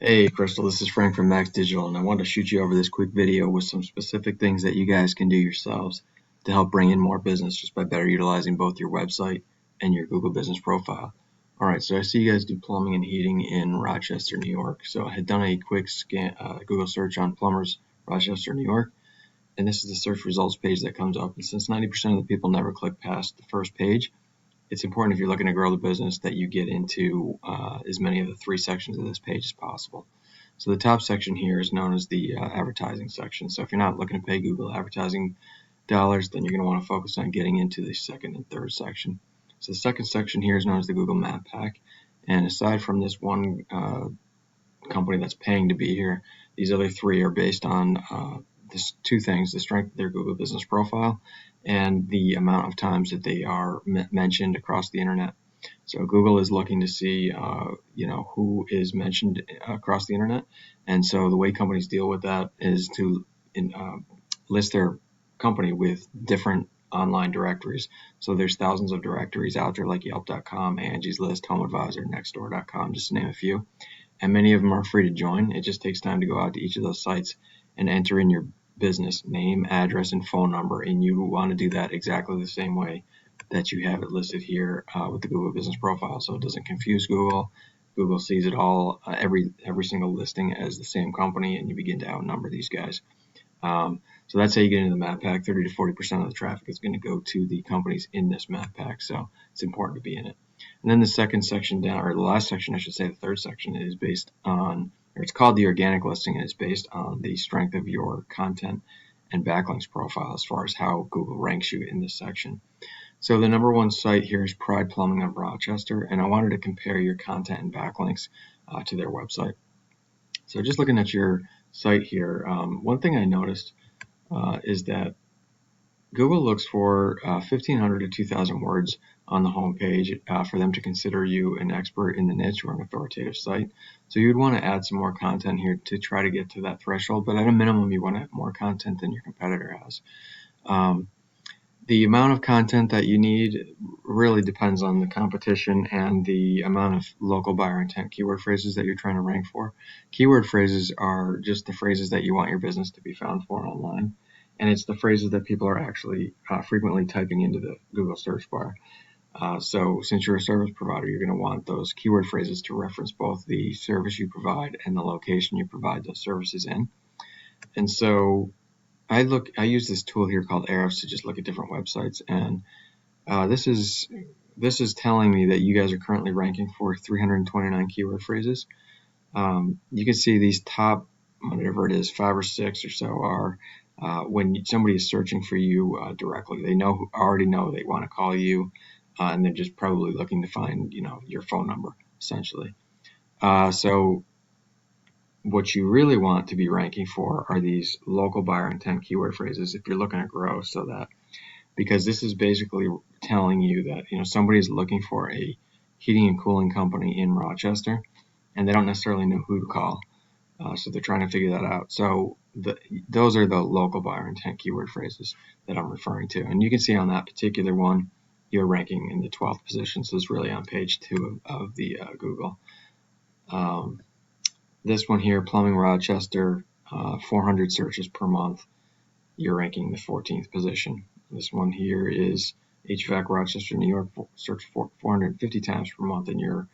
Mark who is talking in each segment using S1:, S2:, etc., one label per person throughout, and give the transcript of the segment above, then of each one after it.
S1: Hey Crystal, this is Frank from Max Digital, and I wanted to shoot you over this quick video with some specific things that you guys can do yourselves to help bring in more business just by better utilizing both your website and your Google business profile. Alright, so I see you guys do plumbing and heating in Rochester, New York. So I had done a quick Google search on Plumbers Rochester, New York, and this is the search results page that comes up. And since 90% of the people never click past the first page, it's important if you're looking to grow the business that you get into as many of the three sections of this page as possible. So the top section here is known as the advertising section. So if you're not looking to pay Google advertising dollars, then you're going to want to focus on getting into the second and third section. So the second section here is known as the Google Map Pack. And aside from this one company that's paying to be here, these other three are based on two things: the strength of their Google business profile and the amount of times that they are mentioned across the internet. So Google is looking to see, who is mentioned across the internet, and so the way companies deal with that is to list their company with different online directories. So there's thousands of directories out there like Yelp.com, Angie's List, HomeAdvisor, Nextdoor.com, just to name a few. And many of them are free to join. It just takes time to go out to each of those sites and enter in your business name, address, and phone number, and you want to do that exactly the same way that you have it listed here with the Google Business Profile, so it doesn't confuse Google. Google sees it all, every single listing as the same company, and you begin to outnumber these guys. So that's how you get into the map pack. 30 to 40% of the traffic is going to go to the companies in this map pack, so it's important to be in it. And then the second section down, or the last section, I should say, the third section, is based on, or it's called the organic listing, and it's based on the strength of your content and backlinks profile as far as how Google ranks you in this section. So the number one site here is Pride Plumbing of Rochester, and I wanted to compare your content and backlinks to their website. So just looking at your site here, one thing I noticed is that Google looks for 1,500 to 2,000 words on the home page for them to consider you an expert in the niche or an authoritative site. So you'd want to add some more content here to try to get to that threshold, but at a minimum you want to have more content than your competitor has. The amount of content that you need really depends on the competition and the amount of local buyer intent keyword phrases that you're trying to rank for. Keyword phrases are just the phrases that you want your business to be found for online, and it's the phrases that people are actually frequently typing into the Google search bar. So since you're a service provider, you're going to want those keyword phrases to reference both the service you provide and the location you provide those services in. And so I use this tool here called Ahrefs to just look at different websites, and this is telling me that you guys are currently ranking for 329 keyword phrases. You can see these top, whatever it is, 5 or 6 or so are when somebody is searching for you directly. They already know they want to call you, and they're just probably looking to find your phone number essentially. So what you really want to be ranking for are these local buyer intent keyword phrases if you're looking to grow, so that, because this is basically telling you that somebody is looking for a heating and cooling company in Rochester and they don't necessarily know who to call, so they're trying to figure that out. So those are the local buyer intent keyword phrases that I'm referring to, and you can see on that particular one you're ranking in the 12th position, so it's really on page 2 of the Google. This one here, Plumbing Rochester, 400 searches per month, you're ranking the 14th position. This one here is HVAC Rochester, New York, search 450 times per month, and you're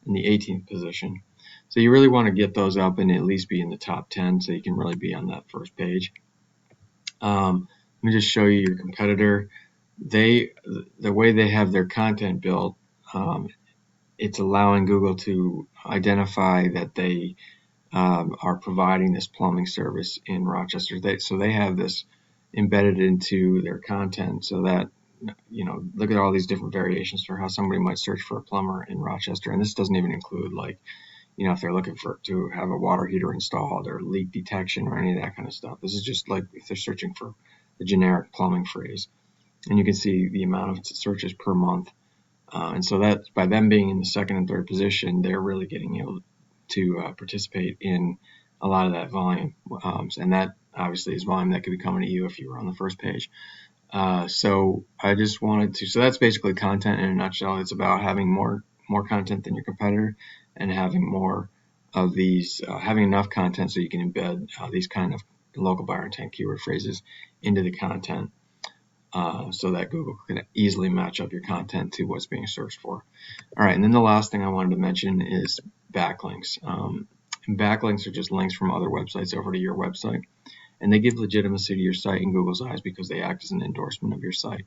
S1: in the 18th position. So you really want to get those up and at least be in the top 10 so you can really be on that first page. Let me just show you your competitor. The way they have their content built, it's allowing Google to identify that they are providing this plumbing service in Rochester. So they have this embedded into their content, so that look at all these different variations for how somebody might search for a plumber in Rochester. And this doesn't even include, like, if they're looking to have a water heater installed or leak detection or any of that kind of stuff. This is just like if they're searching for the generic plumbing phrase, and you can see the amount of searches per month. And so that by them being in the second and third position, they're really getting able to participate in a lot of that volume, and that obviously is volume that could be coming to you if you were on the first page. So I just wanted to, so that's basically content in a nutshell. It's about having more content than your competitor and having more of these, having enough content so you can embed these kind of local buyer intent keyword phrases into the content, so that Google can easily match up your content to what's being searched for. All right, and then the last thing I wanted to mention is backlinks. And backlinks are just links from other websites over to your website, and they give legitimacy to your site in Google's eyes because they act as an endorsement of your site.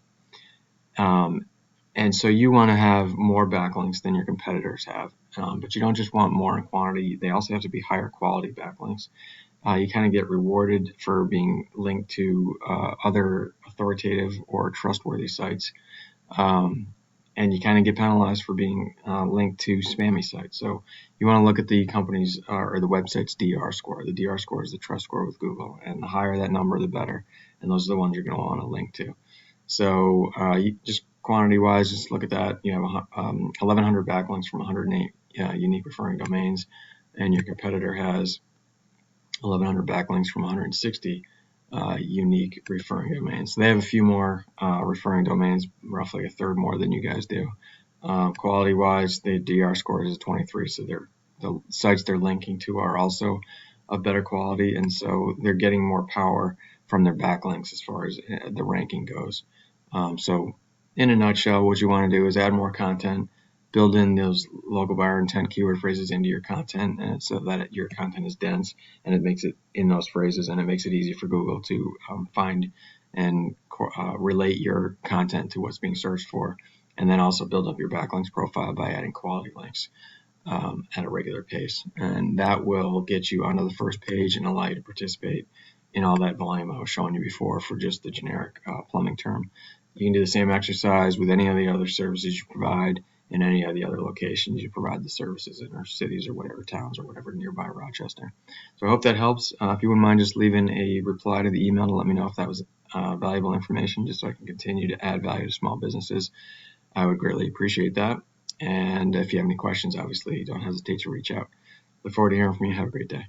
S1: And so you want to have more backlinks than your competitors have, but you don't just want more in quantity. They also have to be higher quality backlinks. You kind of get rewarded for being linked to other authoritative or trustworthy sites, and you kind of get penalized for being linked to spammy sites. So you want to look at the company's or the website's DR score. The DR score is the trust score with Google, and the higher that number, the better. And those are the ones you're going to want to link to. So you just quantity-wise, just look at that. You have 1,100 backlinks from 108 unique referring domains, and your competitor has 1,100 backlinks from 160 unique referring domains. So they have a few more referring domains, roughly a third more than you guys do. Quality-wise, the DR score is 23, so the sites they're linking to are also of better quality, and so they're getting more power from their backlinks as far as the ranking goes. So in a nutshell, what you want to do is add more content, build in those local buyer intent keyword phrases into your content, and so that your content is dense and it makes it in those phrases, and it makes it easy for Google to find and relate your content to what's being searched for, and then also build up your backlinks profile by adding quality links at a regular pace, and that will get you onto the first page and allow you to participate in all that volume I was showing you before for just the generic plumbing term. You can do the same exercise with any of the other services you provide in any of the other locations you provide the services in, or cities or whatever, towns or whatever nearby Rochester. So I hope that helps. If you wouldn't mind just leaving a reply to the email to let me know if that was valuable information, just so I can continue to add value to small businesses, I would greatly appreciate that. And if you have any questions, obviously don't hesitate to reach out. Look forward to hearing from you. Have a great day.